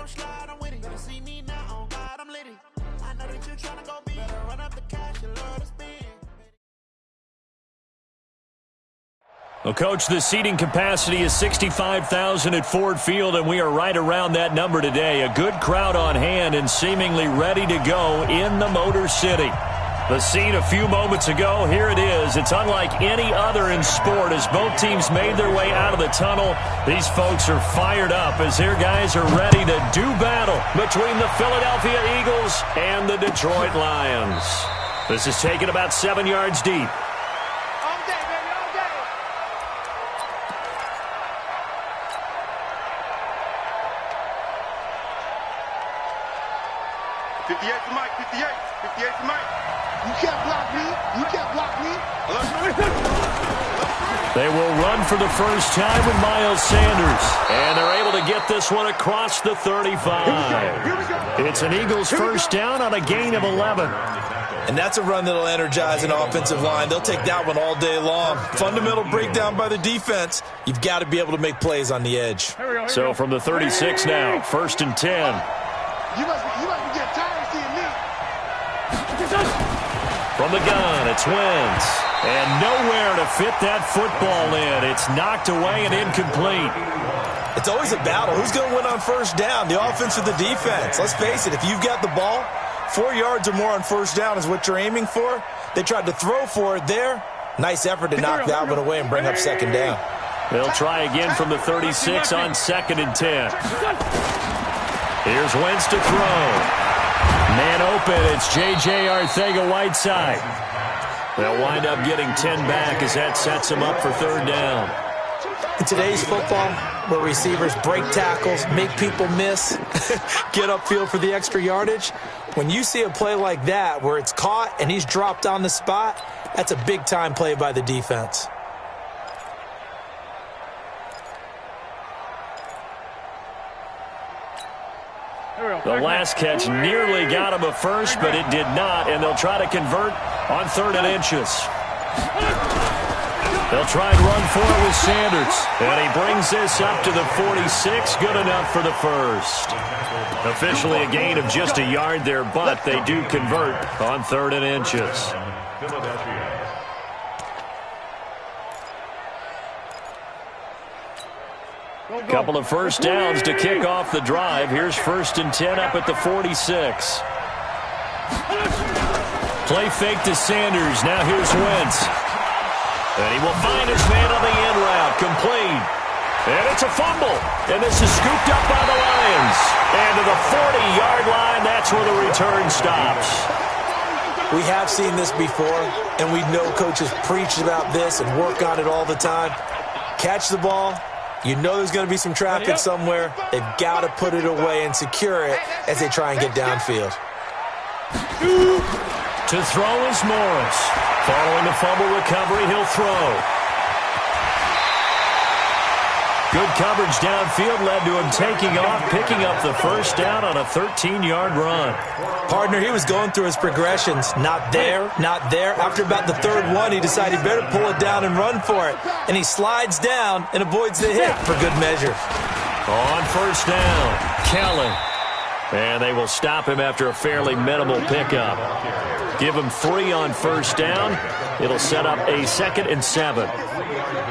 gon' slide, I'm with it. Better see me now, on God, I'm litty. I know that you tryna go big. Better run up the cash, you love to spend. Well, Coach, the seating capacity is 65,000 at Ford Field, and we are right around that number today. A good crowd on hand and seemingly ready to go in the Motor City. The scene a few moments ago, here it is. It's unlike any other in sport as both teams made their way out of the tunnel. These folks are fired up as their guys are ready to do battle between the Philadelphia Eagles and the Detroit Lions. This is taken about 7 yards deep. 58 for Mike, 58 for Mike. You can't block me. You can't block me. They will run for the first time with Miles Sanders. And they're able to get this one across the 35. It's an Eagles first down on a gain of 11. And that's a run that'll energize an offensive line. They'll take that one all day long. Fundamental breakdown by the defense. You've got to be able to make plays on the edge. So from the 36 now, 1st and 10. You must be getting tired of seeing me. From the gun, it's Wentz. And nowhere to fit that football in. It's knocked away and incomplete. It's always a battle. Who's going to win on first down, the offense or the defense? Let's face it, if you've got the ball, 4 yards or more on first down is what you're aiming for. They tried to throw for it there. Nice effort to knock that one away and bring up second down. They'll try again from the 36 on 2nd and 10. Here's Wentz to throw. Man open, it's J.J. Arcega-Whiteside. They'll wind up getting 10 back as that sets them up for 3rd down. In today's football, where receivers break tackles, make people miss, get upfield for the extra yardage, when you see a play like that where it's caught and he's dropped on the spot, that's a big-time play by the defense. The last catch nearly got him a first, but it did not, and they'll try to convert on 3rd and inches. They'll try and run for it with Sanders, and he brings this up to the 46, good enough for the first. Officially a gain of just a yard there, but they do convert on 3rd and inches. Couple of first downs to kick off the drive. Here's 1st and 10 up at the 46. Play fake to Sanders. Now here's Wentz. And he will find his man on the end route. Complete. And it's a fumble. And this is scooped up by the Lions. And to the 40-yard line, that's where the return stops. We have seen this before, and we know coaches preach about this and work on it all the time. Catch the ball. You know there's going to be some traffic somewhere. They've got to put it away and secure it as they try and get downfield. To throw is Morris. Following the fumble recovery, he'll throw. Good coverage downfield led to him taking off, picking up the first down on a 13-yard run. Partner, he was going through his progressions. Not there, not there. After about the 3rd one, he decided he better pull it down and run for it. And he slides down and avoids the hit for good measure. On 1st down, Kelly. And they will stop him after a fairly minimal pickup. Give him 3 on 1st down. It'll set up a 2nd and 7.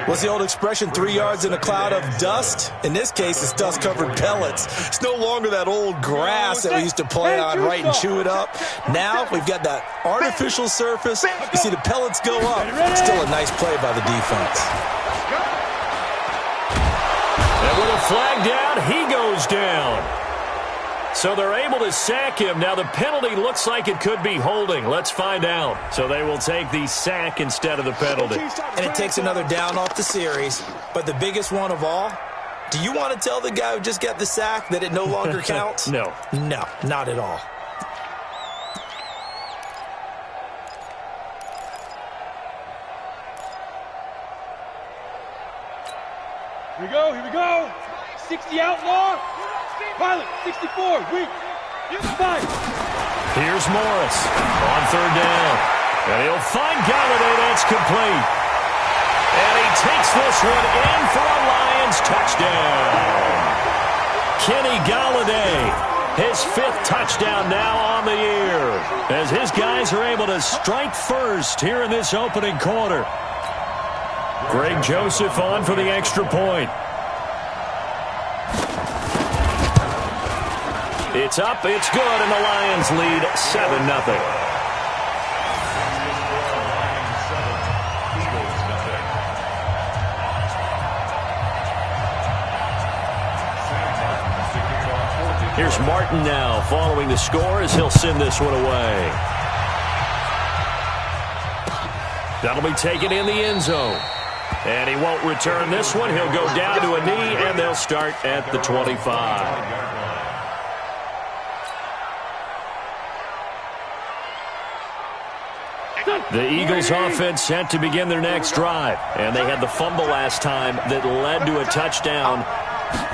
What's the old expression, 3 yards in a cloud of dust? In this case, it's dust-covered pellets. It's no longer that old grass that we used to play on, right, and chew it up. Now we've got that artificial surface. You see the pellets go up. Still a nice play by the defense. And with a flag down, he goes down. So they're able to sack him. Now the penalty looks like it could be holding. Let's find out. So they will take the sack instead of the penalty. And it takes another down off the series. But the biggest one of all, do you want to tell the guy who just got the sack that it no longer counts? No. No, not at all. Here we go. 60 outlaw. Pilot, 64, weak. 5. Here's Morris on 3rd down. And he'll find Galladay. That's complete. And he takes this one in for a Lions touchdown. Kenny Galladay. His 5th touchdown now on the year as his guys are able to strike first here in this opening quarter. Greg Joseph on for the extra point. It's up, it's good, and the Lions lead 7-0. Here's Martin now following the score as he'll send this one away. That'll be taken in the end zone. And he won't return this one. He'll go down to a knee, and they'll start at the 25. The Eagles offense set to begin their next drive. And they had the fumble last time that led to a touchdown.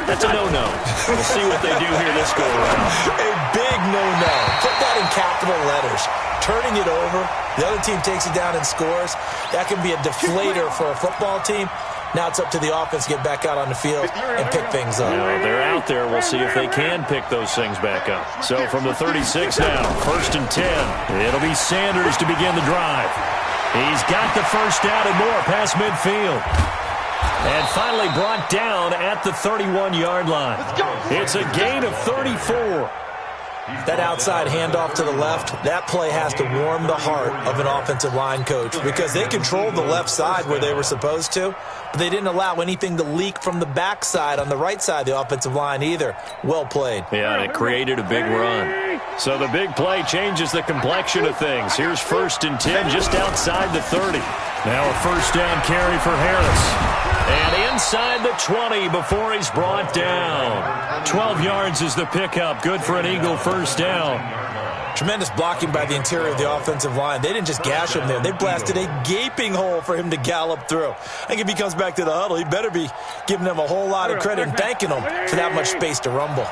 That's a no-no. We'll see what they do here this go-around. A big no-no. Put that in capital letters. Turning it over, the other team takes it down and scores. That can be a deflator for a football team. Now it's up to the offense to get back out on the field and pick things up. Now they're out there. We'll see if they can pick those things back up. So from the 36 now, 1st and 10. It'll be Sanders to begin the drive. He's got the first down and more past midfield. And finally brought down at the 31-yard line. It's a gain of 34. That outside handoff to the left, that play has to warm the heart of an offensive line coach because they controlled the left side where they were supposed to, but they didn't allow anything to leak from the backside on the right side of the offensive line either. Well played. Yeah, and it created a big run. So the big play changes the complexion of things. Here's 1st and 10 just outside the 30. Now a first down carry for Harris. And inside the 20 before he's brought down. 12 yards is the pickup. Good for an Eagle first down. Tremendous blocking by the interior of the offensive line. They didn't just gash him there. They blasted a gaping hole for him to gallop through. I think if he comes back to the huddle, he better be giving them a whole lot of credit and thanking them for that much space to rumble.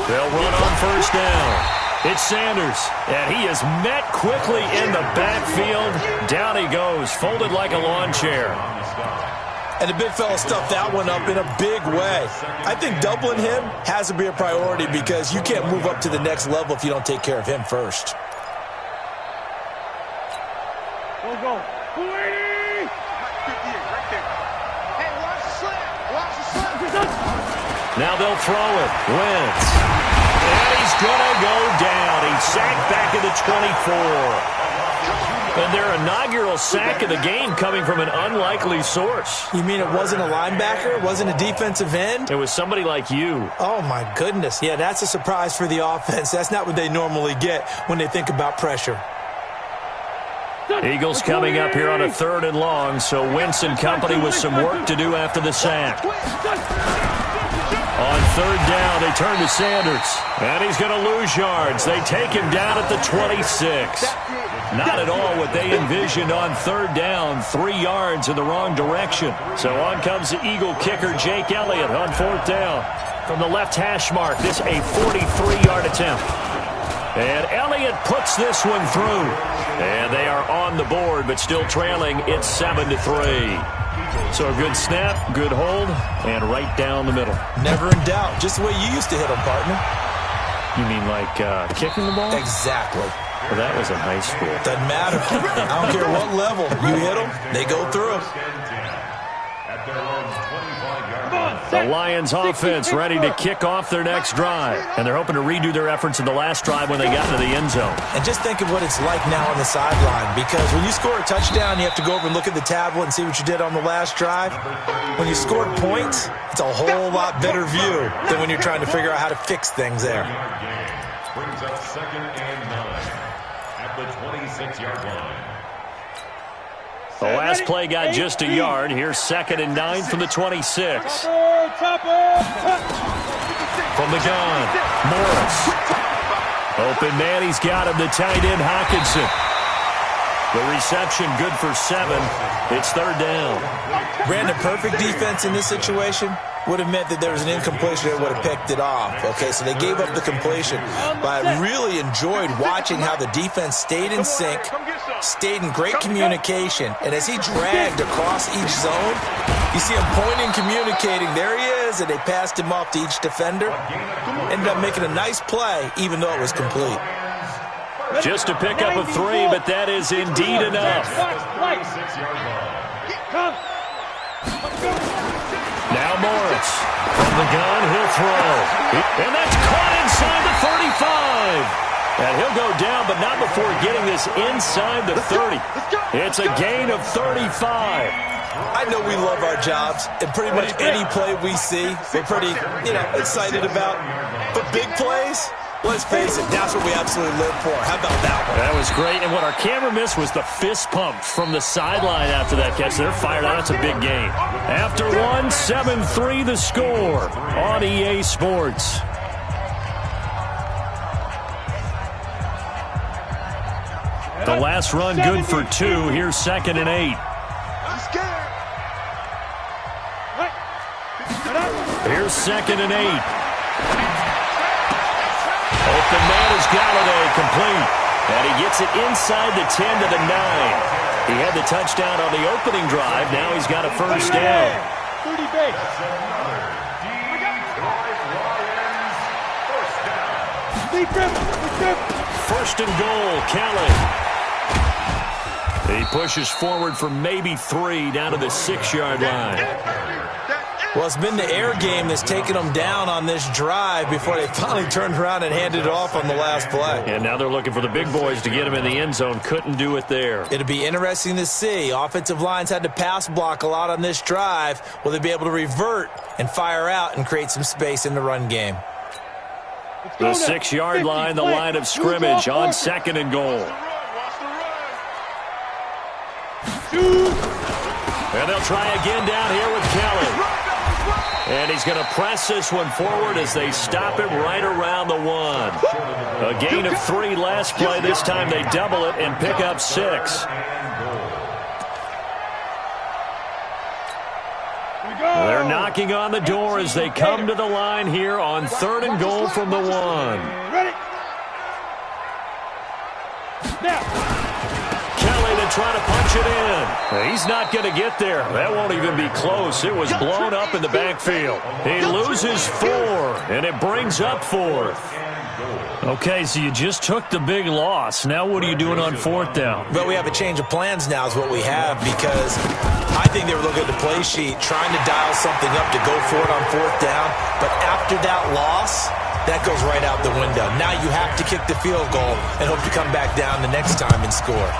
They'll run on first down. It's Sanders, and he is met quickly in the backfield. Down he goes, folded like a lawn chair. And the big fella stuffed that one up in a big way. I think doubling him has to be a priority because you can't move up to the next level if you don't take care of him first. Go. 280! Hey, watch the slam. Watch the slam. Now they'll throw it. Wentz. And he's going to go down. He's sacked back at the 24. And their inaugural sack of the game coming from an unlikely source. You mean it wasn't a linebacker? It wasn't a defensive end? It was somebody like you. Oh, my goodness. Yeah, that's a surprise for the offense. That's not what they normally get when they think about pressure. Eagles coming up here on a 3rd and long, so Wentz and company with some work to do after the sack. On 3rd down, they turn to Sanders. And he's going to lose yards. They take him down at the 26. Not at all what they envisioned on 3rd down. 3 yards in the wrong direction. So on comes the Eagle kicker, Jake Elliott, on 4th down. From the left hash mark, this a 43-yard attempt. And Elliott puts this one through. And they are on the board, but still trailing. It's 7-3. So a good snap, good hold, and right down the middle. Never in doubt. Just the way you used to hit them, partner. You mean like kicking the ball? Exactly. Well, that was in high school. Doesn't matter. I don't care what level. You hit them, they go through. The Lions offense ready to kick off their next drive. And they're hoping to redo their efforts in the last drive when they got into the end zone. And just think of what it's like now on the sideline. Because when you score a touchdown, you have to go over and look at the tablet and see what you did on the last drive. When you scored points, it's a whole lot better view than when you're trying to figure out how to fix things there. Brings up 2nd and 9 at the 26-yard line. The last play got just a yard. Here's 2nd and 9 from the 26. From the gun, Morris. Open man, he's got him, the tight end, Hockenson. The reception good for 7. It's 3rd down. Brandon, perfect defense in this situation would have meant that there was an incompletion that would have picked it off. Okay, so they gave up the completion. But I really enjoyed watching how the defense stayed in sync, stayed in great communication, and as he dragged across each zone, You see him pointing, communicating. There he is, and they passed him off to each defender. Ended up making a nice play, even though it was complete. Just to pick up a 3, but that is indeed enough. Now Morris. From the gun, he'll throw. And that's caught inside the 35. And he'll go down, but not before getting this inside the 30. It's a gain of 35. I know we love our jobs, and pretty much any play we see, we're pretty, excited about. But big plays, let's face it, that's what we absolutely live for. How about that one? That was great, and what our camera missed was the fist pump from the sideline after that catch. They're fired out. It's a big game. After one, 7-3 the score on EA Sports. The last run good for 2. Here's 2nd and 8. Here's 2nd and 8. Open man is Galladay, complete. And he gets it inside the 10 to the 9. He had the touchdown on the opening drive. Now he's got a first down. 30 base. First and goal, Kelly. He pushes forward for maybe 3 down to the 6-yard line. Well, it's been the air game that's taken them down on this drive before they finally turned around and handed it off on the last play. And now they're looking for the big boys to get him in the end zone. Couldn't do it there. It'll be interesting to see. Offensive lines had to pass block a lot on this drive. Will they be able to revert and fire out and create some space in the run game? The 6-yard line, the line of scrimmage on 2nd and goal. And they'll try again down here with Kelly. And he's going to press this one forward as they stop him right around the 1. A gain of 3 last play. This time they double it and pick up 6. They're knocking on the door as they come to the line here on 3rd and goal from the 1. Ready? Now. Try to punch it in. He's not going to get there. That won't even be close. It was blown up in the backfield. He loses 4, and it brings up 4th. Okay, so you just took the big loss. Now what are you doing on 4th down? Well, we have a change of plans now is what we have, because I think they were looking at the play sheet, trying to dial something up to go for it on 4th down. But after that loss, that goes right out the window. Now you have to kick the field goal and hope to come back down the next time and score.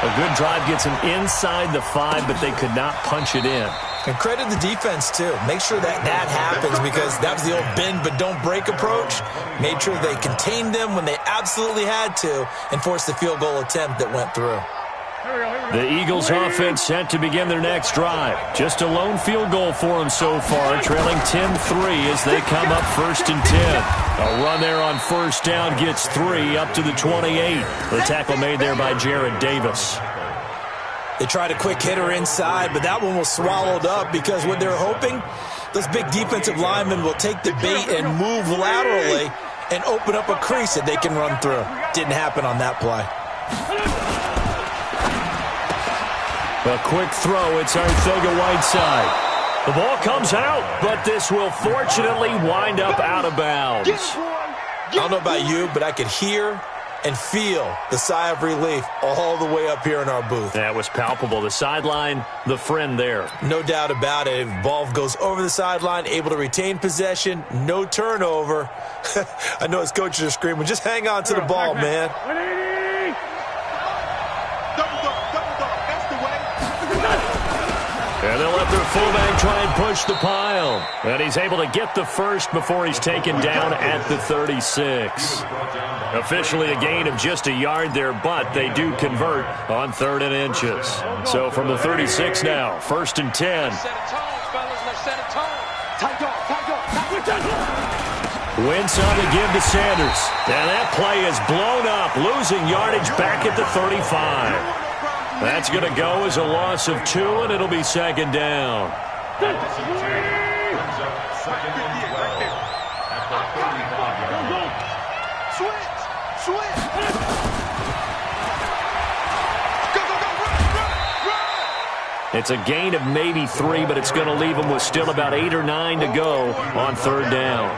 A good drive gets him inside the 5, but they could not punch it in. And credit the defense, too. Make sure that happens, because that was the old bend but don't break approach. Made sure they contained them when they absolutely had to and forced the field goal attempt that went through. The Eagles offense set to begin their next drive. Just a lone field goal for them so far, trailing 10-3 as they come up 1st and 10. A run there on 1st down gets 3 up to the 28. The tackle made there by Jared Davis. They tried a quick hitter inside, but that one was swallowed up because what they're hoping, those big defensive linemen will take the bait and move laterally and open up a crease that they can run through. Didn't happen on that play. A quick throw. It's Arcega-Whiteside. The ball comes out, but this will fortunately wind up out of bounds. I don't know about you, but I could hear and feel the sigh of relief all the way up here in our booth. That was palpable. The sideline, the friend there. No doubt about it. If ball goes over the sideline, able to retain possession, no turnover. I know his coaches are screaming, just hang on to the ball, man. And they'll let their fullback try and push the pile. And he's able to get the first before he's taken down at the 36. Officially a gain of just a yard there, but they do convert on 3rd and inches. So from the 36 now, 1st and 10. Wentz on the give to Sanders. And that play is blown up, losing yardage back at the 35. That's going to go as a loss of 2, and it'll be 2nd down. It's a gain of maybe 3, but it's going to leave them with still about 8 or 9 to go on third down.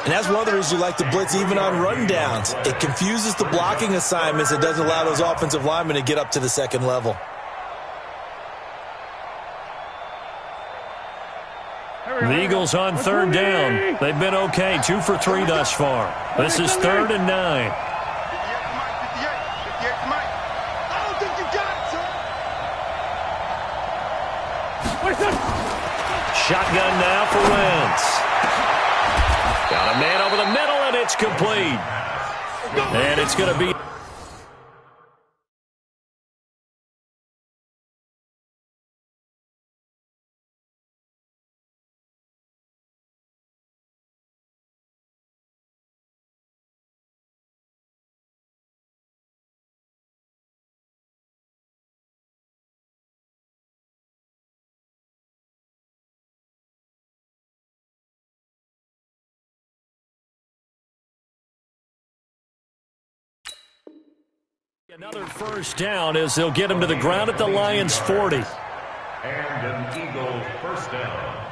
And that's one of the reasons you like to blitz even on rundowns. It confuses the blocking assignments. It doesn't allow those offensive linemen to get up to the second level. The Eagles on third down. They've been okay, 2 for 3 thus far. This is 3rd and 9. 58 to Mike. I don't think you got it, son. Shotgun now for Wentz. Got a man over the middle, and it's complete. And it's going to be... Another first down as they'll get him to the ground at the Lions' 40. And an Eagle first down.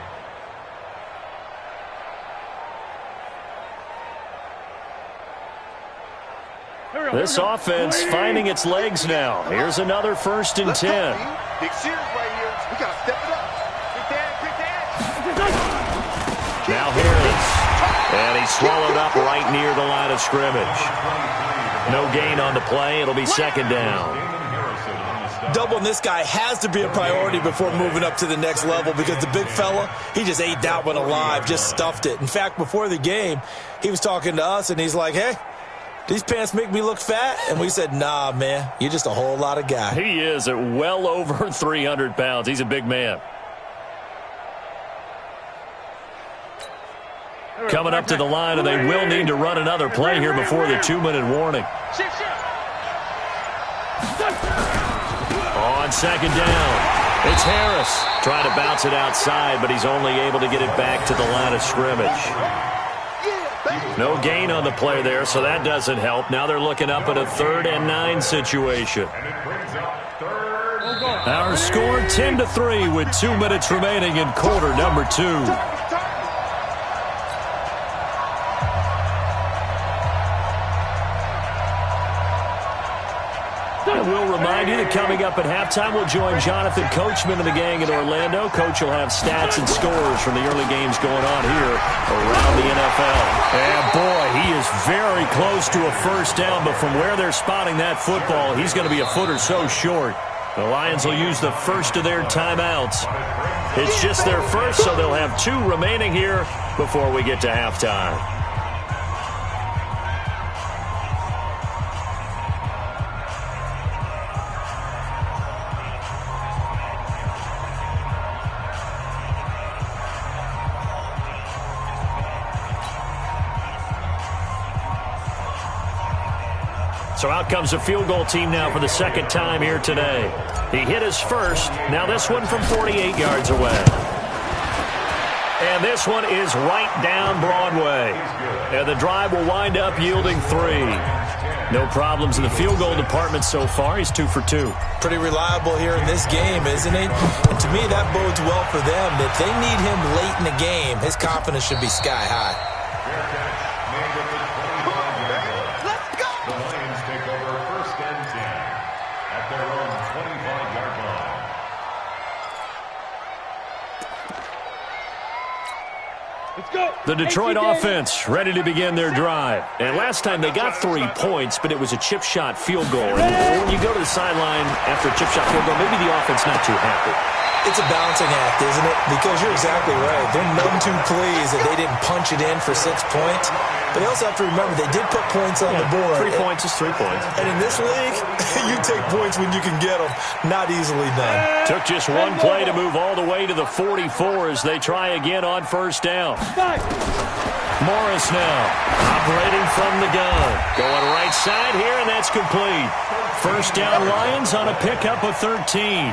This offense finding its legs now. Here's another 1st and 10. Big series right here. We got to step it up. Now Harris. And he's swallowed up right near the line of scrimmage. No gain on the play. It'll be 2nd down. Doubling this guy has to be a priority before moving up to the next level because the big fella, he just ate that one alive, just stuffed it. In fact, before the game, he was talking to us, and he's like, hey, these pants make me look fat? And we said, nah, man, you're just a whole lot of guy. He is at well over 300 pounds. He's a big man. Coming up to the line, and they will need to run another play here before the 2-minute warning. On 2nd down, it's Harris trying to bounce it outside, but he's only able to get it back to the line of scrimmage. No gain on the play there, so that doesn't help. Now they're looking up at a 3rd and 9 situation. Our score 10-3 with 2 minutes remaining in quarter number 2. We'll remind you that coming up at halftime, we'll join Jonathan Coachman and the gang in Orlando. Coach will have stats and scores from the early games going on here around the NFL. And boy, he is very close to a first down, but from where they're spotting that football, he's going to be a foot or so short. The Lions will use the first of their timeouts. It's just their first, so they'll have 2 remaining here before we get to halftime. So out comes a field goal team now for the 2nd time here today. He hit his first. Now this one from 48 yards away. And this one is right down Broadway. And the drive will wind up yielding 3. No problems in the field goal department so far. He's 2 for 2. Pretty reliable here in this game, isn't it? And to me, that bodes well for them. If they need him late in the game, his confidence should be sky high. The Detroit offense ready to begin their drive. And last time they got 3 points, but it was a chip shot field goal. And when you go to the sideline after a chip shot field goal, maybe the offense not too happy. It's a balancing act, isn't it? Because you're exactly right. They're none too pleased that they didn't punch it in for 6 points. But they also have to remember they did put points on the board. 3 points is 3 points. And in this league, you take points when you can get them. Not easily done. Took just 1 play to move all the way to the 44 as they try again on first down. Morris now, operating from the gun. Going right side here, and that's complete. First down Lions on a pickup of 13.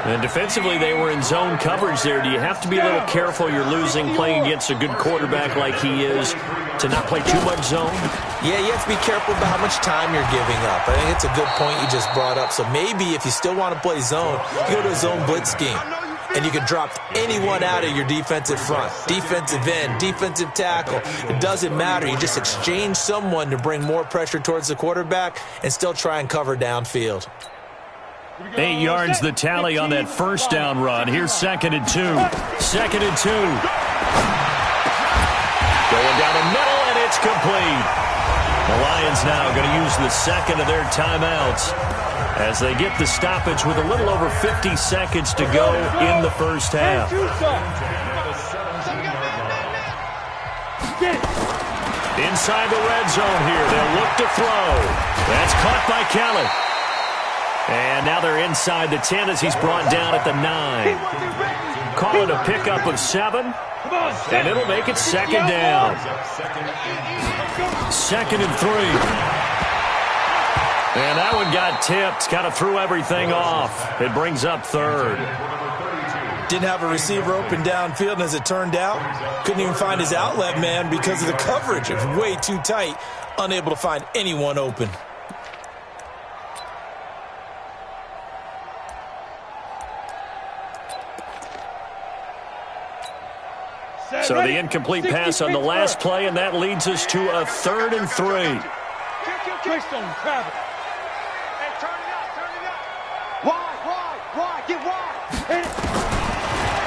And defensively, they were in zone coverage there. Do you have to be a little careful you're losing playing against a good quarterback like he is to not play too much zone? Yeah, you have to be careful about how much time you're giving up. I think it's a good point you just brought up. So maybe if you still want to play zone, you go to a zone blitz scheme. And you can drop anyone out of your defensive front. Defensive end, defensive tackle. It doesn't matter. You just exchange someone to bring more pressure towards the quarterback and still try and cover downfield. 8 yards the tally on that first down run. Here's 2nd and 2. 2nd and 2. Going down the middle, and it's complete. The Lions now going to use the second of their timeouts as they get the stoppage with a little over 50 seconds to go in the first half. Inside the red zone here. They'll look to throw. That's caught by Kelly. And now they're inside the 10 as he's brought down at the 9. Call it a pickup of 7. And it'll make it 2nd down. 2nd and 3. And that one got tipped. Kind of threw everything off. It brings up 3rd. Didn't have a receiver open downfield, and as it turned out, couldn't even find his outlet man because of the coverage. It was way too tight. Unable to find anyone open. So the incomplete pass on the last play, and that leads us to a 3rd and 3.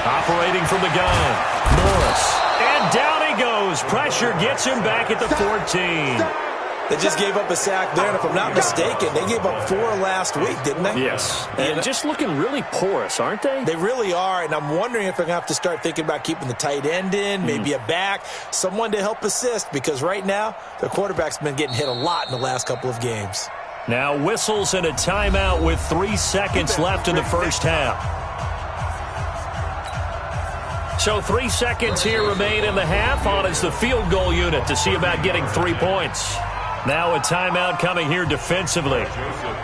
Operating from the gun, Morris. And down he goes. Pressure gets him back at the 14. They just gave up a sack there, and if I'm not mistaken, they gave up 4 last week, didn't they? Yes. And just looking really porous, aren't they? They really are, and I'm wondering if they're going to have to start thinking about keeping the tight end in, maybe a back, someone to help assist, because right now, their quarterback's been getting hit a lot in the last couple of games. Now whistles and a timeout with 3 seconds left in the first half. So 3 seconds here remain in the half. On is the field goal unit to see about getting 3 points. Now a timeout coming here defensively.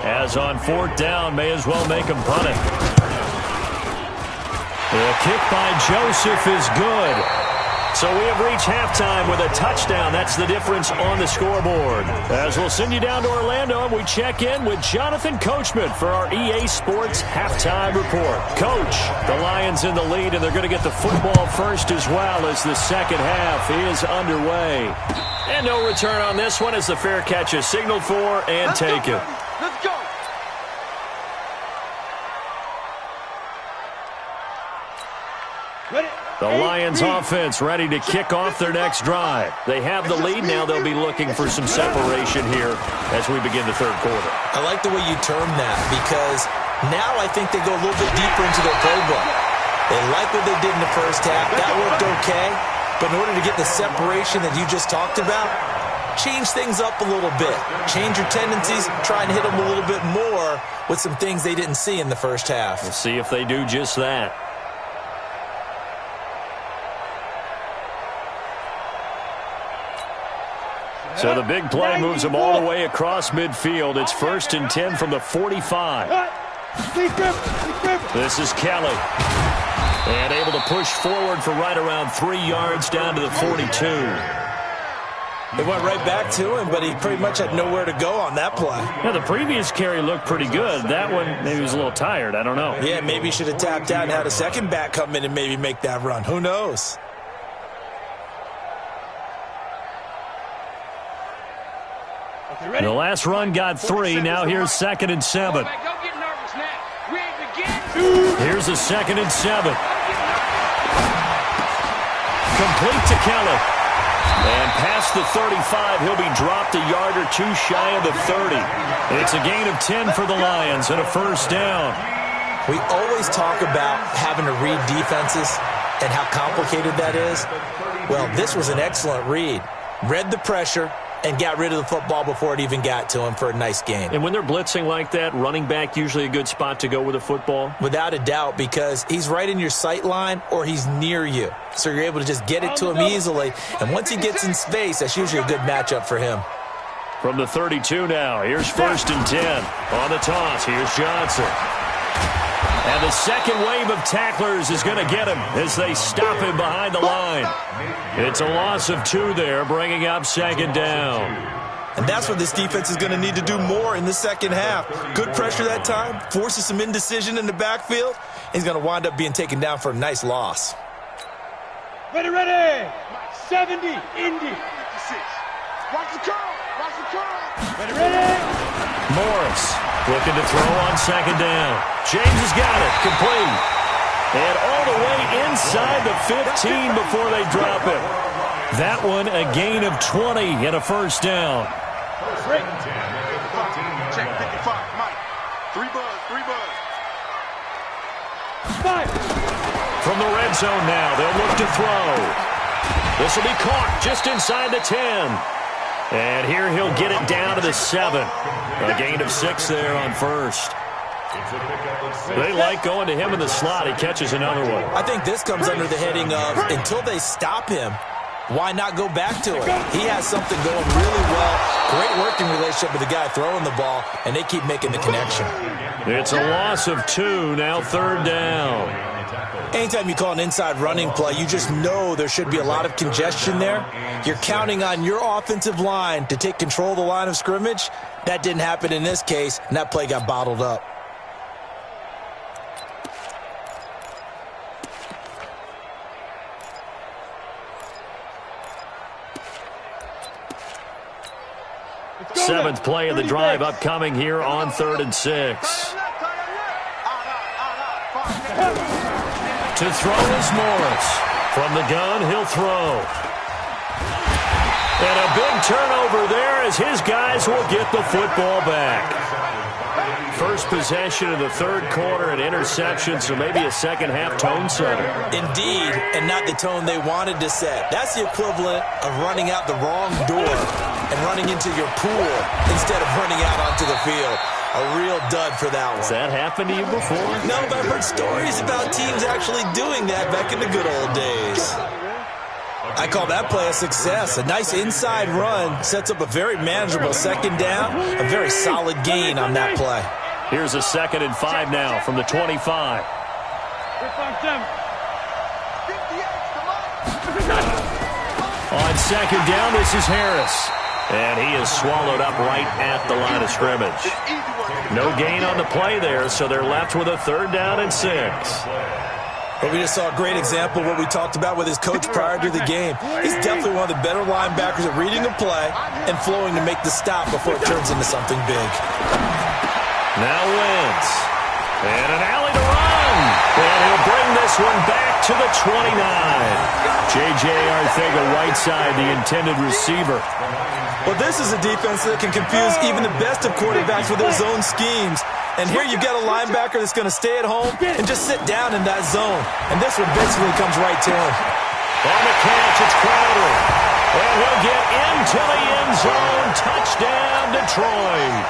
As on 4th down, may as well make them punt it. The kick by Joseph is good. So we have reached halftime with a touchdown. That's the difference on the scoreboard. As we'll send you down to Orlando, and we check in with Jonathan Coachman for our EA Sports Halftime Report. Coach, the Lions in the lead, and they're going to get the football first as well as the second half is underway. And no return on this one as the fair catch is signaled for and taken. Let's go. The Lions offense ready to kick off their next drive. They have the lead. Now they'll be looking for some separation here as we begin the third quarter. I like the way you term that because now I think they go a little bit deeper into their playbook. They like what they did in the first half. That worked okay. But in order to get the separation that you just talked about, change things up a little bit. Change your tendencies. Try and hit them a little bit more with some things they didn't see in the first half. We'll see if they do just that. So the big play moves them all the way across midfield. It's 1st and 10 from the 45. This is Kelly. And able to push forward for right around 3 yards down to the 42. They went right back to him, but he pretty much had nowhere to go on that play. Yeah, the previous carry looked pretty good. That one, maybe he was a little tired. I don't know. Yeah, maybe he should have tapped out and had a second back come in and maybe make that run. Who knows? The last run got 3. Now here's 2nd and 7. Here's a 2nd and 7. Complete to Kelly. And past the 35, he'll be dropped a yard or 2 shy of the 30. It's a gain of 10 for the Lions and a first down. We always talk about having to read defenses and how complicated that is. Well, this was an excellent read. Read the pressure and got rid of the football before it even got to him for a nice gain. And when they're blitzing like that, running back usually a good spot to go with the football? Without a doubt, because he's right in your sight line or he's near you. So you're able to just get it to him easily. And once he gets in space, that's usually a good matchup for him. From the 32 now, here's 1st and 10. On the toss, here's Johnson. And the second wave of tacklers is going to get him as they stop him behind the line. It's a loss of 2 there, bringing up 2nd down. And that's what this defense is going to need to do more in the second half. Good pressure that time, forces some indecision in the backfield. He's going to wind up being taken down for a nice loss. Ready, ready. 70, Indy. 56. Watch the curl. Watch the curl. Ready, ready. Morris looking to throw on 2nd down. James has got it, complete. And all the way inside the 15 before they drop it. That one a gain of 20 and a 1st down. Check 55, Mike. 3 buzz, 3 buzz. 5. From the red zone now, they'll look to throw. This will be caught just inside the 10. And here he'll get it down to the 7. A gain of 6 there on 1st. They like going to him in the slot. He catches another one. I think this comes under the heading of until they stop him, why not go back to it? He has something going really well. Great working relationship with the guy throwing the ball, and they keep making the connection. It's a loss of 2, now 3rd down. Anytime you call an inside running play, you just know there should be a lot of congestion there. You're counting on your offensive line to take control of the line of scrimmage. That didn't happen in this case, and that play got bottled up. Seventh play of the drive upcoming here on 3rd and 6. To throw is Morris. From the gun, he'll throw. And a big turnover there as his guys will get the football back. First possession of the 3rd quarter, an interception, so maybe a second-half tone setter. Indeed, and not the tone they wanted to set. That's the equivalent of running out the wrong door and running into your pool instead of running out onto the field. A real dud for that one. Has that happened to you before? No, but I've heard stories about teams actually doing that back in the good old days. I call that play a success. A nice inside run sets up a very manageable 2nd down. A very solid gain on that play. Here's a 2nd and 5 now from the 25. On 2nd down, this is Harris. And he is swallowed up right at the line of scrimmage. No gain on the play there, so they're left with a 3rd down and 6. But we just saw a great example of what we talked about with his coach prior to the game. He's definitely one of the better linebackers at reading a play and flowing to make the stop before it turns into something big. Now Wentz. And an alley to run. And he'll bring this one back to the 29. J.J. Arcega-Whiteside, the intended receiver. Well, this is a defense that can confuse even the best of quarterbacks with their zone schemes. And here you've got a linebacker that's going to stay at home and just sit down in that zone. And this one basically comes right to him. On the catch, it's Crowder. And he'll get into the end zone. Touchdown, Detroit.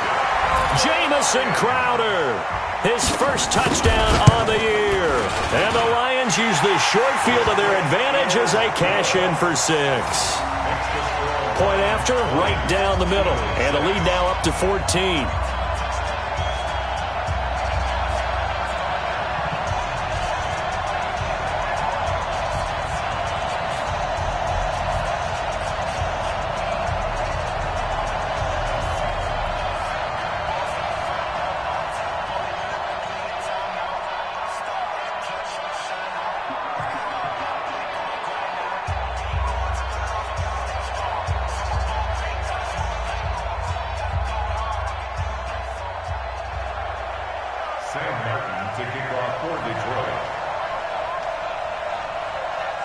Jamison Crowder, his first touchdown on the year. And the Lions use the short field to their advantage as they cash in for 6. Point after, right down the middle. And the lead now up to 14.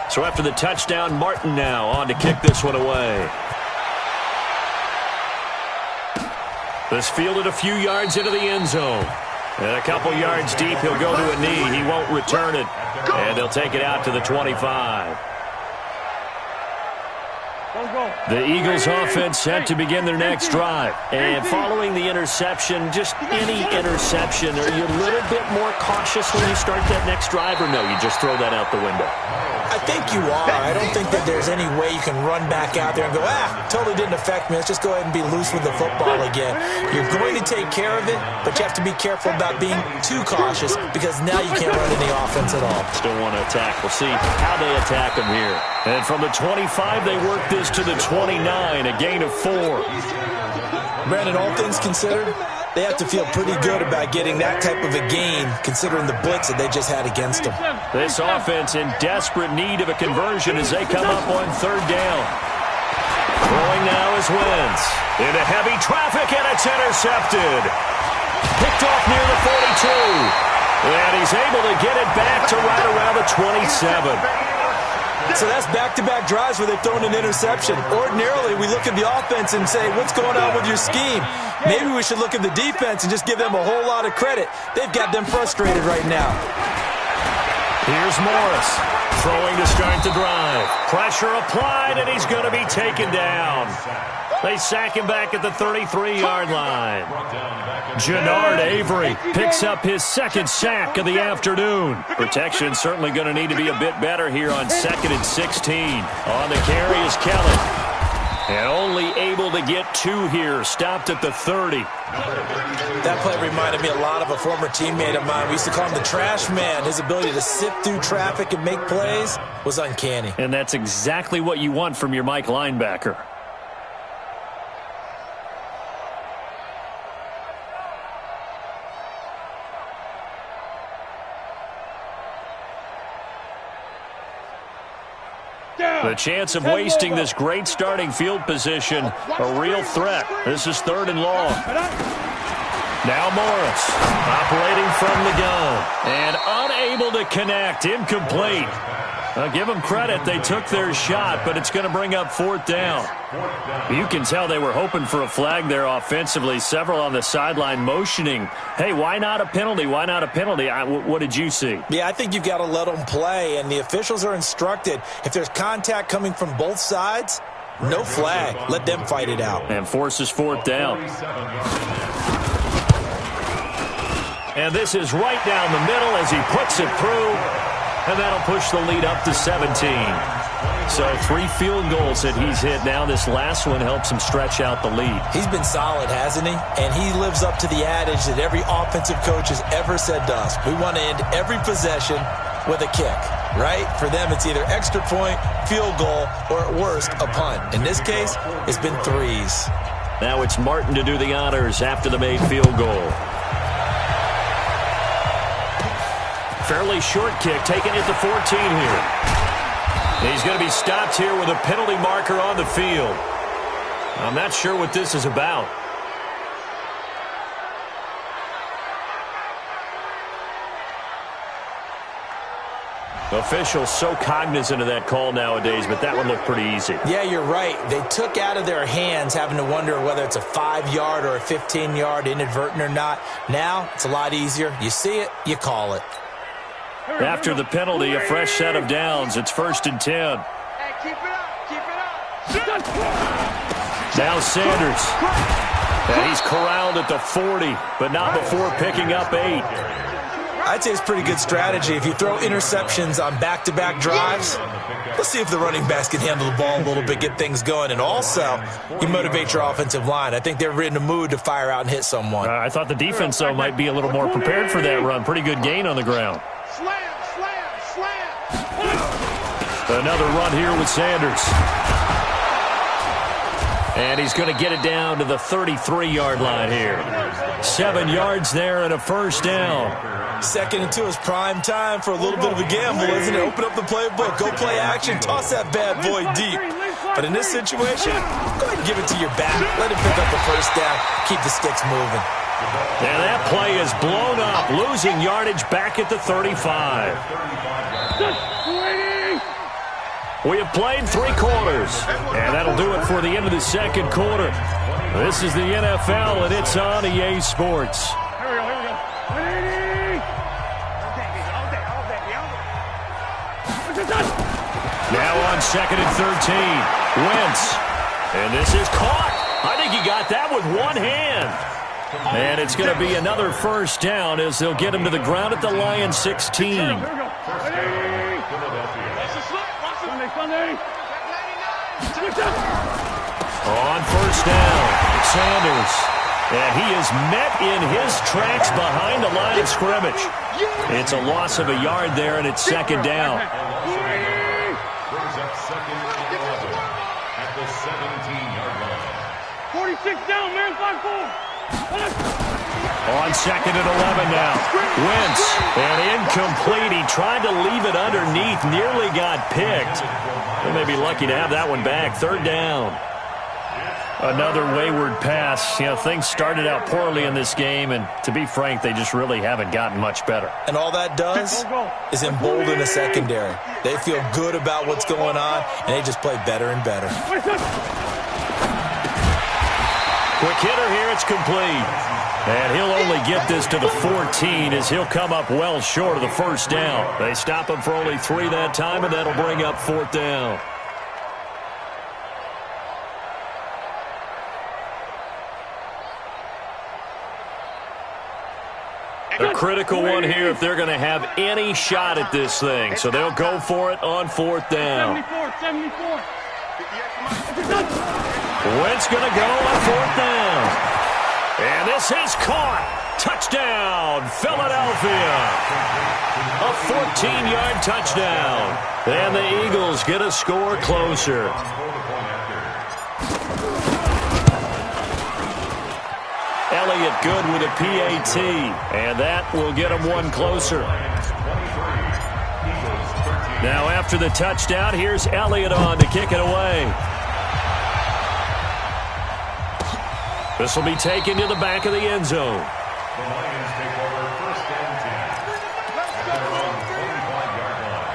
So after the touchdown, Martin now on to kick this one away. This fielded a few yards into the end zone. And a couple yards deep, he'll go to a knee. He won't return it. And they'll take it out to the 25. The Eagles offense set to begin their next drive. And following the interception, just any interception, are you a little bit more cautious when you start that next drive, or no, you just throw that out the window? I think you are. I don't think that there's any way you can run back out there and go, totally didn't affect me. Let's just go ahead and be loose with the football again. You're going to take care of it, but you have to be careful about being too cautious because now you can't run any offense at all. Still want to attack. We'll see how they attack them here. And from the 25, they work this to the 29, a gain of 4. Brandon, all things considered, they have to feel pretty good about getting that type of a gain considering the blitz that they just had against them. This offense in desperate need of a conversion as they come up on 3rd down. Throwing now is Wentz. Into heavy traffic, and it's intercepted. Picked off near the 42. And he's able to get it back to right around the 27. So that's back-to-back drives where they've thrown an interception. Ordinarily, we look at the offense and say, what's going on with your scheme? Maybe we should look at the defense and just give them a whole lot of credit. They've got them frustrated right now. Here's Morris throwing to start the drive. Pressure applied, and he's going to be taken down. They sack him back at the 33-yard line. Jannard Avery picks up his 2nd sack of the afternoon. Protection certainly going to need to be a bit better here on 2nd and 16. On the carry is Kelly. And only able to get 2 here. Stopped at the 30. That play reminded me a lot of a former teammate of mine. We used to call him the trash man. His ability to sift through traffic and make plays was uncanny. And that's exactly what you want from your Mike linebacker. The chance of wasting this great starting field position, a real threat. This is 3rd and long. Now Morris, operating from the gun, and unable to connect, incomplete. Give them credit, they took their shot, but it's going to bring up 4th down. You can tell they were hoping for a flag there offensively. Several on the sideline motioning, hey, why not a penalty? Why not a penalty? What did you see? Yeah, I think you've got to let them play, and the officials are instructed, if there's contact coming from both sides, no flag. Let them fight it out. And forces 4th down. And this is right down the middle as he puts it through. And that'll push the lead up to 17. So 3 field goals that he's hit now. This last one helps him stretch out the lead. He's been solid, hasn't he? And he lives up to the adage that every offensive coach has ever said to us. We want to end every possession with a kick, right? For them, it's either extra point, field goal, or at worst, a punt. In this case, it's been 3s. Now it's Martin to do the honors after the made field goal. Fairly short kick, taken at the 14 here. He's going to be stopped here with a penalty marker on the field. I'm not sure what this is about. Officials so cognizant of that call nowadays, but that one looked pretty easy. Yeah, you're right. They took out of their hands having to wonder whether it's a 5-yard or a 15-yard, inadvertent or not. Now, it's a lot easier. You see it, you call it. After the penalty, a fresh set of downs. It's 1st and 10. Hey, keep it up. Now Sanders. And he's corralled at the 40, but not before picking up 8. I'd say it's pretty good strategy. If you throw interceptions on back-to-back drives, let's see if the running backs can handle the ball a little bit, get things going. And also, you motivate your offensive line. I think they're in a mood to fire out and hit someone. I thought the defense, though, might be a little more prepared for that run. Pretty good gain on the ground. Slam. Another run here with Sanders. And he's going to get it down to the 33-yard line here. 7 yards there and a 1st down. 2nd and 2 is prime time for a little bit of a gamble, isn't it? Open up the playbook, go play action, toss that bad boy deep. But in this situation, go ahead and give it to your back. Let him pick up the 1st down, keep the sticks moving. And that play is blown up, losing yardage back at the 35. We have played 3 quarters, and that'll do it for the end of the 2nd quarter. This is the NFL, and it's on EA Sports. Here we go. Now on 2nd and 13. Wentz. And this is caught. I think he got that with one hand. And it's going to be another first down as they'll get him to the ground at the Lions 16. Here we go. On first down, Sanders. And he is met in his tracks behind the line of scrimmage. It's a loss of a yard there, and it's second down. Brings up second and 11 at the 17-yard line. 46 down, man. 5-4. On second and 11 now. Wentz, and incomplete. He tried to leave it underneath, nearly got picked. They may be lucky to have that one back. Third down. Another wayward pass. You know, things started out poorly in this game, and to be frank, they just really haven't gotten much better. And all that does is embolden the secondary. They feel good about what's going on, and they just play better and better. Quick hitter here, it's complete. And he'll only get this to the 14 as he'll come up well short of the first down. They stop him for only 3 that time, and that'll bring up fourth down. A critical one here if they're going to have any shot at this thing. So they'll go for it on fourth down. 74. Wentz going to go on fourth down. And this is caught. Touchdown, Philadelphia. A 14-yard touchdown. And the Eagles get a score closer. Elliott good with a PAT, and that will get him one closer. Now after the touchdown, here's Elliott on to kick it away. This will be taken to the back of the end zone. The Lions take over first and 10 at their own 25-yard line.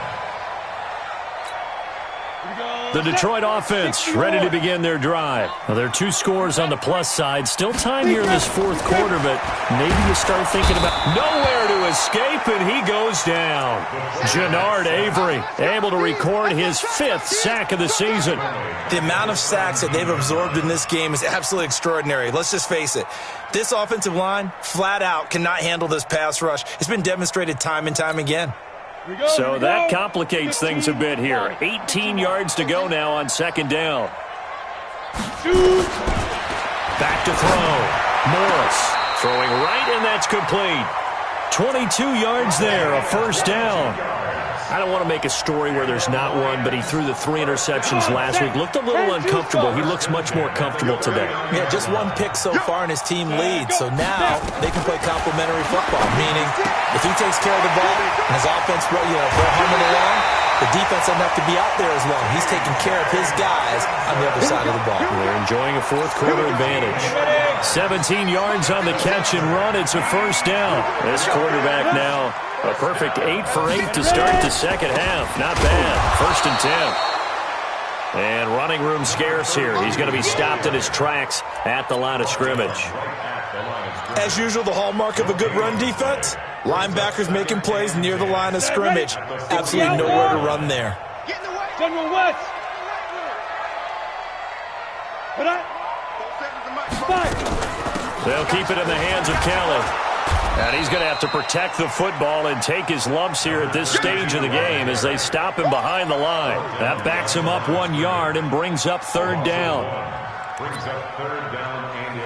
The Detroit offense ready to begin their drive. Well, there are 2 scores on the plus side. Still time here in this fourth quarter, but maybe you start thinking about nowhere to escape, and he goes down. Jannard Avery able to record his 5th sack of the season. The amount of sacks that they've absorbed in this game is absolutely extraordinary. Let's just face it. This offensive line, flat out, cannot handle this pass rush. It's been demonstrated time and time again. So that complicates things a bit here. 18 yards to go now on second down. Back to throw. Morris throwing right, and that's complete. 22 yards there, a first down. I don't want to make a story where there's not one, but he threw the 3 interceptions last week. Looked a little uncomfortable. He looks much more comfortable today. Yeah, just 1 pick so far, and his team leads. So now they can play complementary football, meaning if he takes care of the ball and his offense, they're humming along, the defense doesn't have to be out there as long. He's taking care of his guys on the other side of the ball. They're enjoying a fourth quarter advantage. 17 yards on the catch and run. It's a first down. This quarterback now a perfect 8 for 8 to start the second half. Not bad. First and 10. And running room scarce here. He's going to be stopped in his tracks at the line of scrimmage. As usual, the hallmark of a good run defense, linebackers making plays near the line of scrimmage. Absolutely nowhere to run there. General West. They'll keep it in the hands of Kelly. And he's going to have to protect the football and take his lumps here at this stage of the game as they stop him behind the line. That backs him up 1 yard and brings up third down. Brings up third down and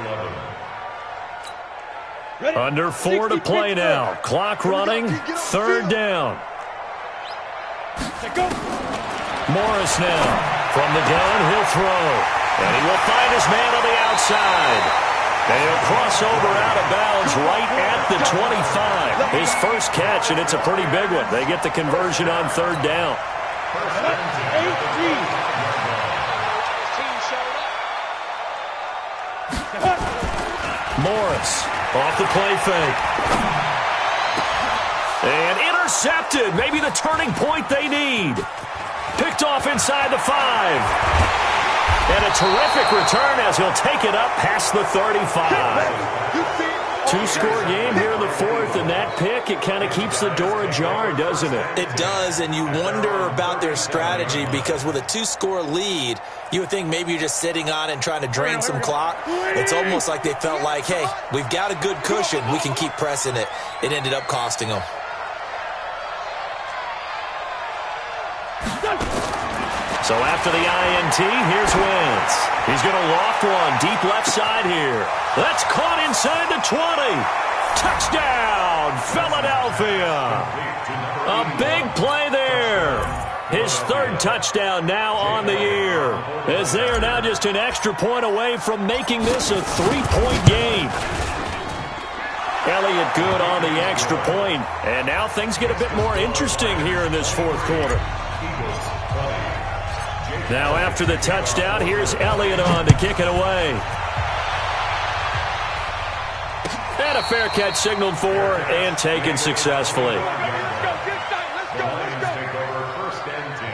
11. Under 4 to play now. Clock running. Third down. Morris now. From the gun, he'll throw. And he will find his man on the outside. And he'll cross over out of bounds right at the 25. His first catch, and it's a pretty big one. They get the conversion on third down. Morris off the play fake. And intercepted. Maybe the turning point they need. Picked off inside the 5. And a terrific return as he'll take it up past the 35. Two-score game here in the fourth, and that pick, it kind of keeps the door ajar, doesn't it? It does, and you wonder about their strategy because with a two-score lead, you would think maybe you're just sitting on it and trying to drain some clock. It's almost like they felt like, hey, we've got a good cushion. We can keep pressing it. It ended up costing them. So after the INT, here's Wentz. He's going to loft one deep left side here. That's caught inside the 20. Touchdown, Philadelphia. A big play there. His third touchdown now on the year, as they are now just an extra point away from making this a three-point game. Elliott good on the extra point, and now things get a bit more interesting here in this fourth quarter. Now after the touchdown, here's Elliott on to kick it away. And a fair catch signaled for and taken successfully. The Lions take over 1st and 10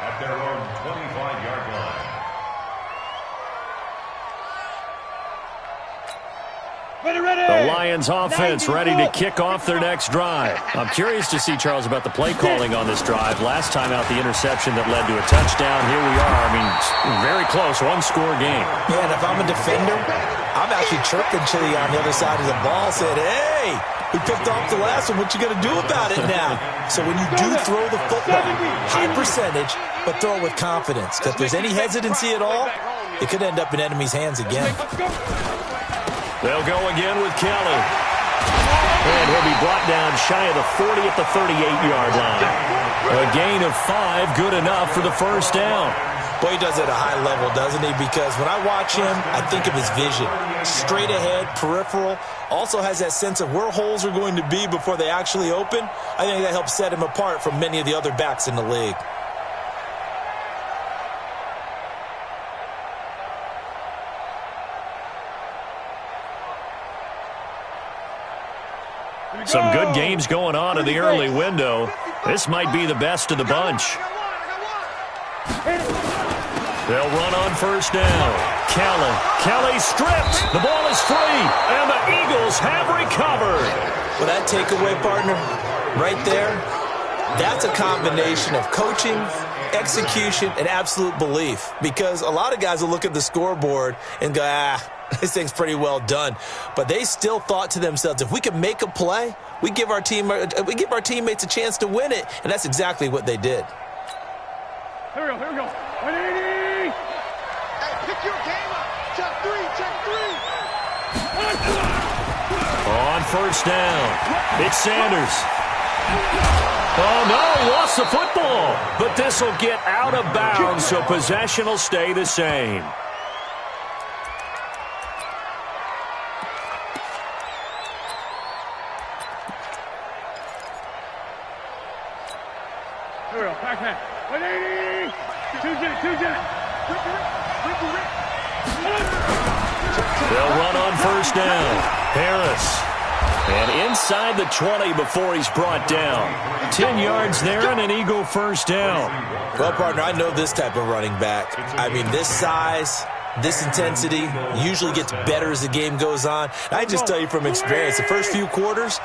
at their own 25-yard line. The Lions offense ready to kick off their next drive. I'm curious to see, Charles, about the play calling on this drive. Last time out, the interception that led to a touchdown. Here we are. I mean, very close, one-score game. Yeah, and if I'm a defender, I'm actually chirping Chili on the other side of the ball, saying, hey, we picked off the last one. What you going to do about it now? So when you do throw the football, high percentage, but throw it with confidence. Because if there's any hesitancy at all, it could end up in enemy's hands again. They'll go again with Kelly. And he'll be brought down shy of the 40 at the 38-yard line. A gain of 5, good enough for the first down. Boy, he does it at a high level, doesn't he? Because when I watch him, I think of his vision. Straight ahead, peripheral. Also has that sense of where holes are going to be before they actually open. I think that helps set him apart from many of the other backs in the league. Some good games going on in the early window. This might be the best of the bunch. They'll run on first down. Kelly stripped. The ball is free, and the Eagles have recovered. Well, that takeaway, partner, right there, that's a combination of coaching, execution, and absolute belief. Because a lot of guys will look at the scoreboard and go, this thing's pretty well done. But they still thought to themselves, if we can make a play, we give our teammates a chance to win it. And that's exactly what they did. Here we go. 180! Hey, pick your game up. Check three. On first down, it's Sanders. Oh, no, lost the football. But this will get out of bounds, so possession will stay the same. Here we go. Back. 180! Two jet. They'll run on first down. Harris. And inside the 20 before he's brought down. 10 yards there and an Eagle first down. Well, partner, I know this type of running back. I mean, this size, this intensity usually gets better as the game goes on. I just tell you from experience, the first few quarters,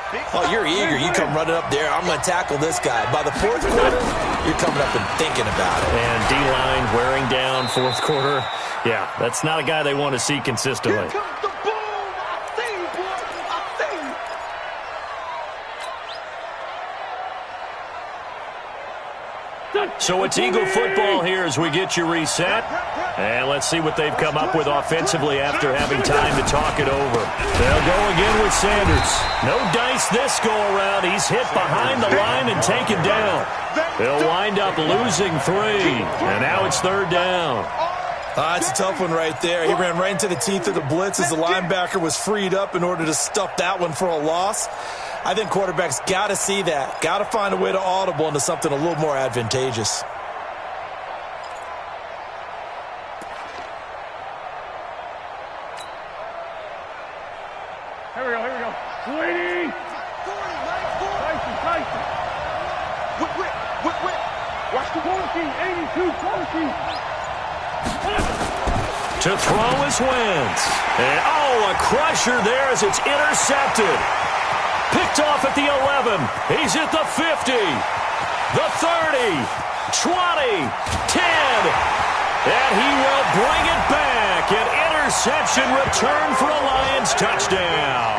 you're eager. You come running up there, I'm going to tackle this guy. By the fourth quarter, you're coming up and thinking about it. And D-line wearing down fourth quarter. Yeah, that's not a guy they want to see consistently. Here comes the boom. I see you, boy. I see you. So it's Eagle football here as we get you reset. And let's see what they've come up with offensively after having time to talk it over. They'll go again with Sanders. No dice this go-around. He's hit behind the line and taken down. They'll wind up losing 3. And now it's third down. It's a tough one right there. He ran right into the teeth of the blitz as the linebacker was freed up in order to stuff that one for a loss. I think quarterbacks got to see that. Got to find a way to audible into something a little more advantageous. Here we go. 280! Tyson. Whip. Watch the 82, 14. To throw is Wentz. And, a crusher there as it's intercepted. Picked off at the 11. He's at the 50, the 30, 20, 10. And he will bring it back. An interception return for a Lions touchdown.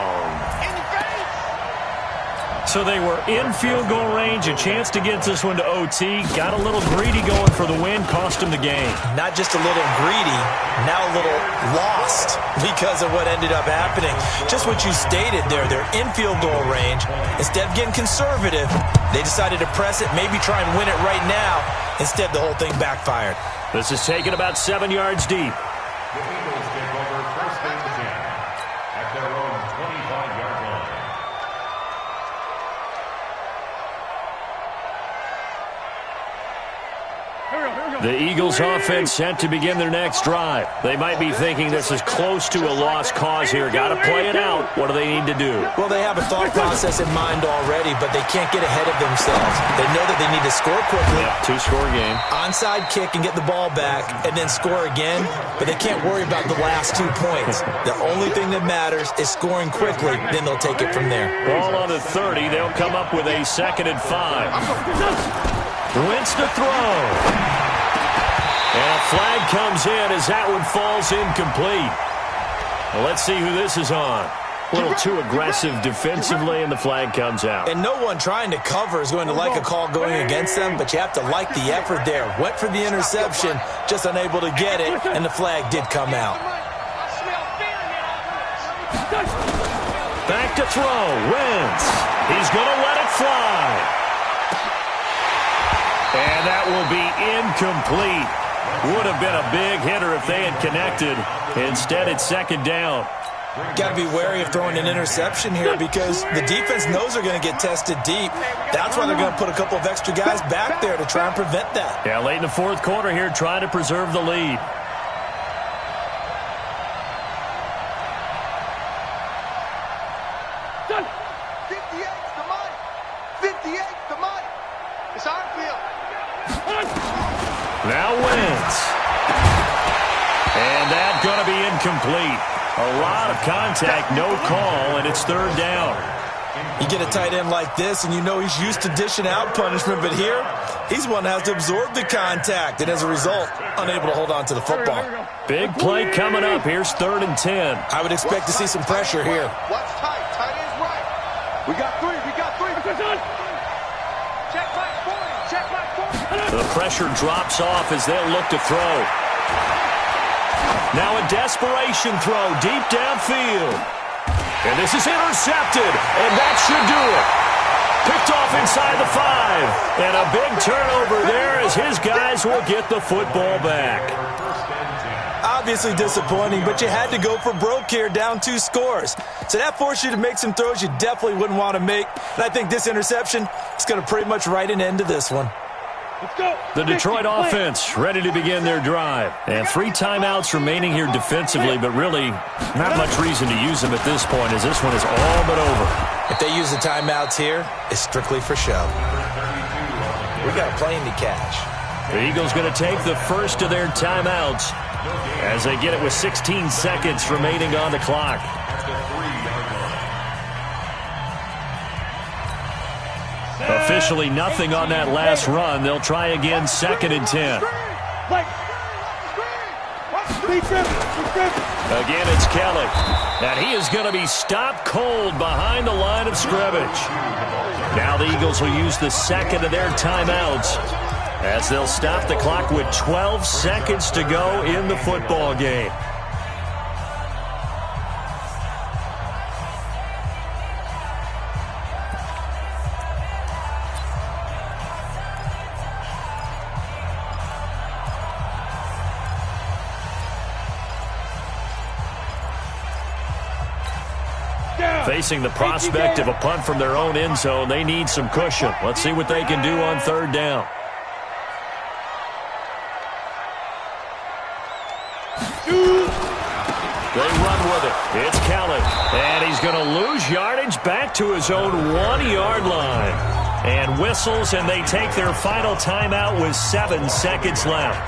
So they were in field goal range, a chance to get this one to OT. Got a little greedy going for the win, cost him the game. Not just a little greedy, now a little lost because of what ended up happening. Just what you stated there, they're in field goal range. Instead of getting conservative, they decided to press it, maybe try and win it right now. Instead, the whole thing backfired. This is taken about 7 yards deep. The Eagles take over first and 10 at their own 25-yard line. The Eagles offense set to begin their next drive. They might be thinking this is close to a lost cause here. Got to play it out. What do they need to do? Well, they have a thought process in mind already, but they can't get ahead of themselves. They know that they need to score quickly. Yeah, two-score game. Onside kick and get the ball back and then score again, but they can't worry about the last 2 points. The only thing that matters is scoring quickly, then they'll take it from there. Ball on the 30. They'll come up with a 2nd and 5. Wentz to throw. And a flag comes in as that one falls incomplete. Well, let's see who this is on. A little too aggressive defensively, and the flag comes out. And no one trying to cover is going to like a call going against them, but you have to like the effort there. Went for the interception, just unable to get it, and the flag did come out. Back to throw. Wentz. He's going to let it fly. And that will be incomplete. Would have been a big hitter if they had connected. Instead, it's 2nd down. Got to be wary of throwing an interception here because the defense knows they're going to get tested deep. That's why they're going to put a couple of extra guys back there to try and prevent that. Yeah, late in the 4th quarter here, trying to preserve the lead. Done. 58's the money. 58's the money. It's our field. Now Wentz. And that's going to be incomplete. A lot of contact, no call, and it's 3rd down. You get a tight end like this, and you know he's used to dishing out punishment, but here, he's one that has to absorb the contact, and as a result, unable to hold on to the football. Big play coming up. Here's 3rd and 10. I would expect to see some pressure here. Watch tight. Tight end's right. We got 3. We got 3. Check back 40. Check back 40. The pressure drops off as they'll look to throw. Now a desperation throw deep downfield. And this is intercepted, and that should do it. Picked off inside the 5. And a big turnover there as his guys will get the football back. Obviously disappointing, but you had to go for broke here, down 2 scores. So that forced you to make some throws you definitely wouldn't want to make. And I think this interception is going to pretty much write an end to this one. Let's go. The Detroit offense ready to begin their drive. And 3 timeouts remaining here defensively, but really not much reason to use them at this point as this one is all but over. If they use the timeouts here, it's strictly for show. We got a plane to catch. The Eagles going to take the first of their timeouts as they get it with 16 seconds remaining on the clock. Officially nothing on that last run. They'll try again, 2nd and 10. Again, it's Kelly. And he is going to be stopped cold behind the line of scrimmage. Now the Eagles will use the 2nd of their timeouts as they'll stop the clock with 12 seconds to go in the football game. Facing the prospect of a punt from their own end zone, they need some cushion. Let's see what they can do on 3rd down. They run with it. It's Kelly. And he's going to lose yardage back to his own 1-yard line. And whistles, and they take their final timeout with 7 seconds left.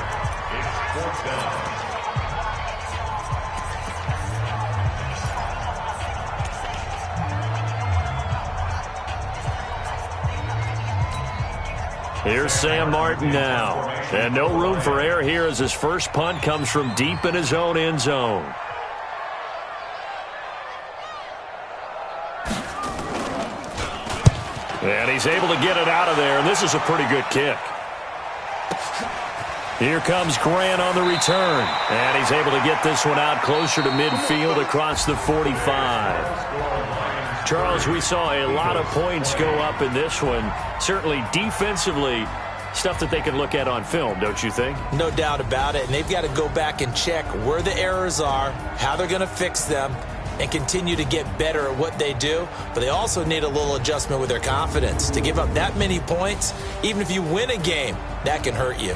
Here's Sam Martin now. And no room for error here as his first punt comes from deep in his own end zone. And he's able to get it out of there, and this is a pretty good kick. Here comes Grant on the return, and he's able to get this one out closer to midfield across the 45. Charles, we saw a lot of points go up in this one. Certainly defensively, stuff that they can look at on film, don't you think? No doubt about it, and they've got to go back and check where the errors are, how they're going to fix them, and continue to get better at what they do. But they also need a little adjustment with their confidence. To give up that many points, even if you win a game, that can hurt you.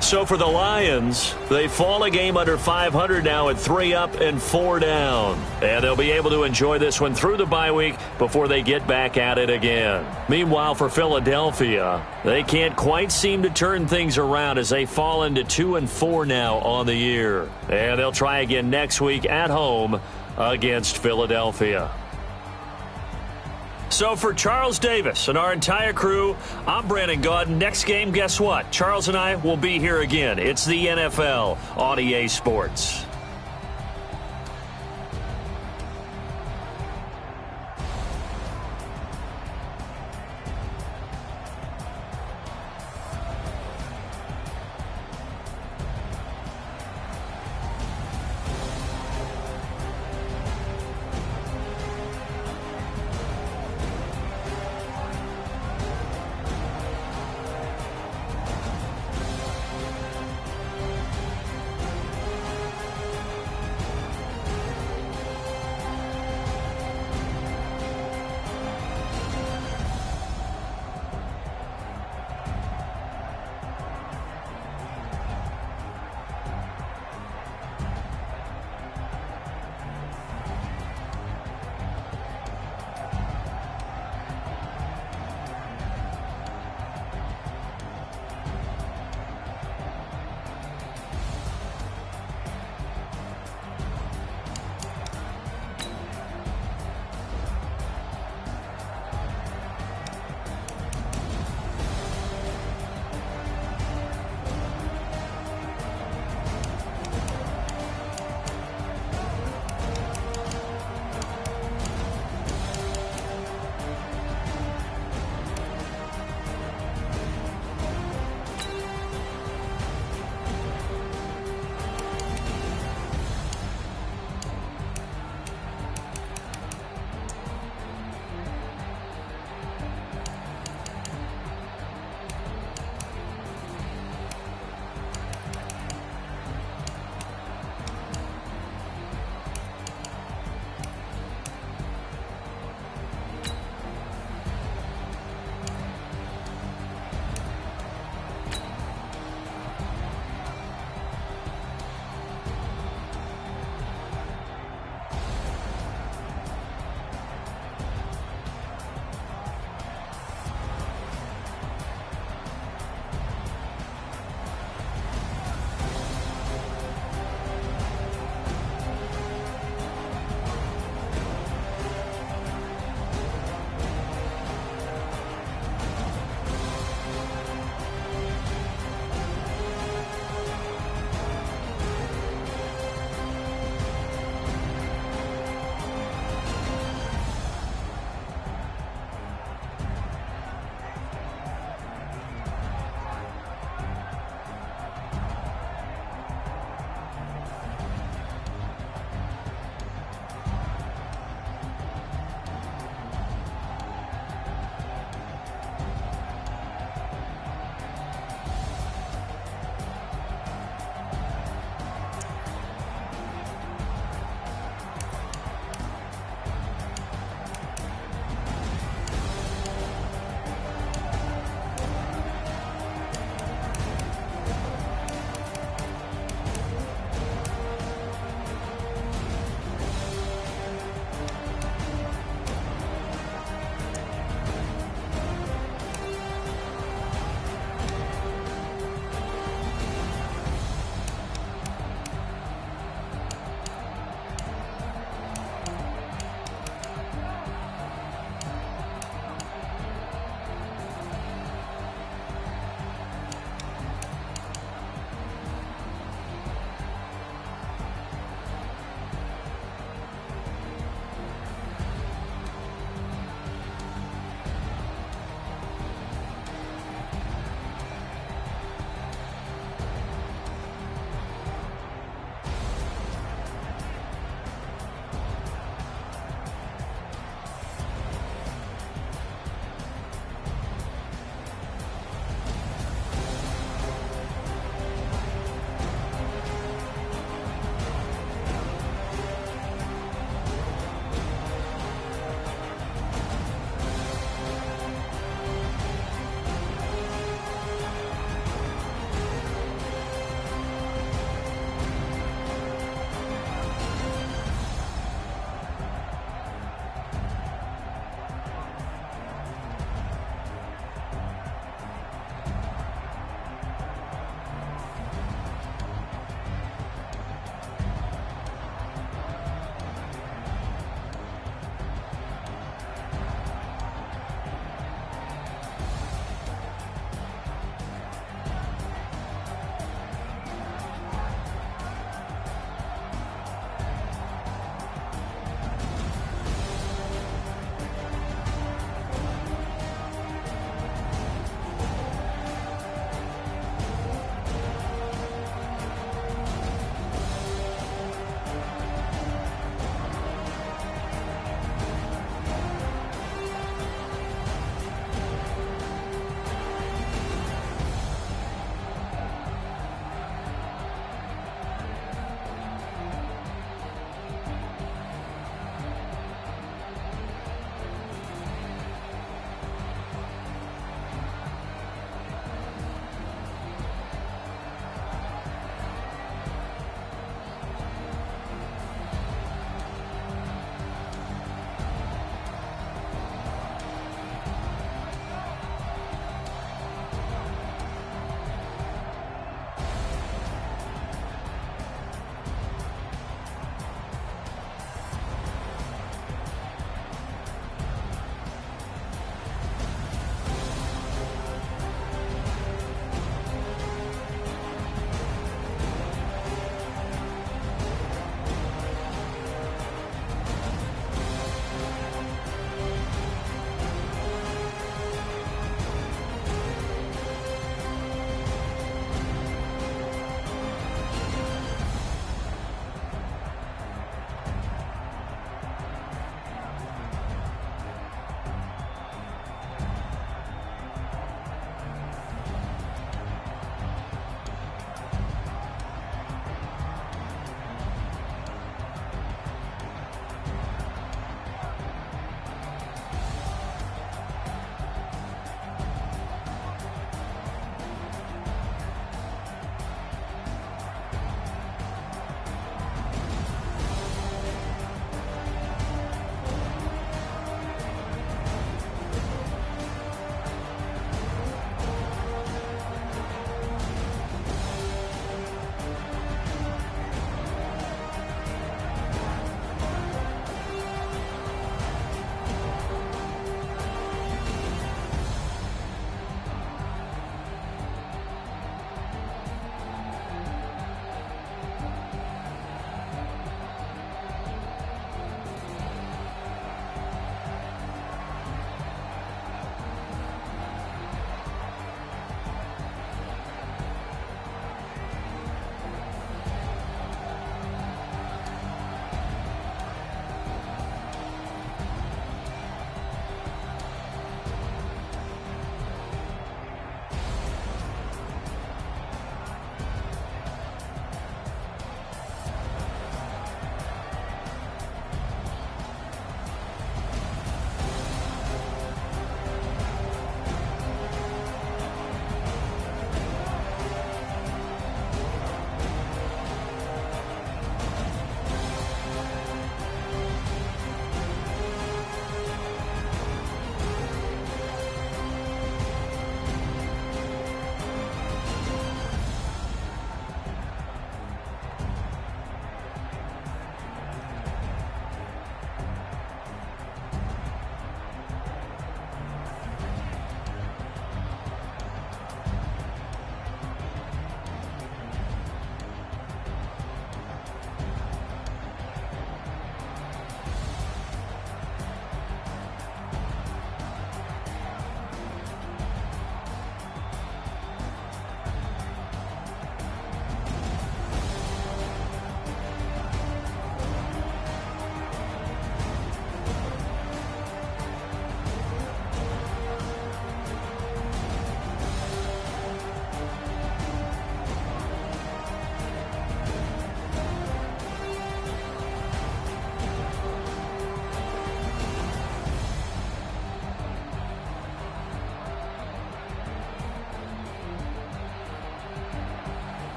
So for the Lions, they fall a game under 500 now at 3 up and 4 down. And they'll be able to enjoy this one through the bye week before they get back at it again. Meanwhile, for Philadelphia, they can't quite seem to turn things around as they fall into 2 and 4 now on the year. And they'll try again next week at home against Philadelphia. So for Charles Davis and our entire crew, I'm Brandon Gaudin. Next game, guess what? Charles and I will be here again. It's the NFL on EA Sports.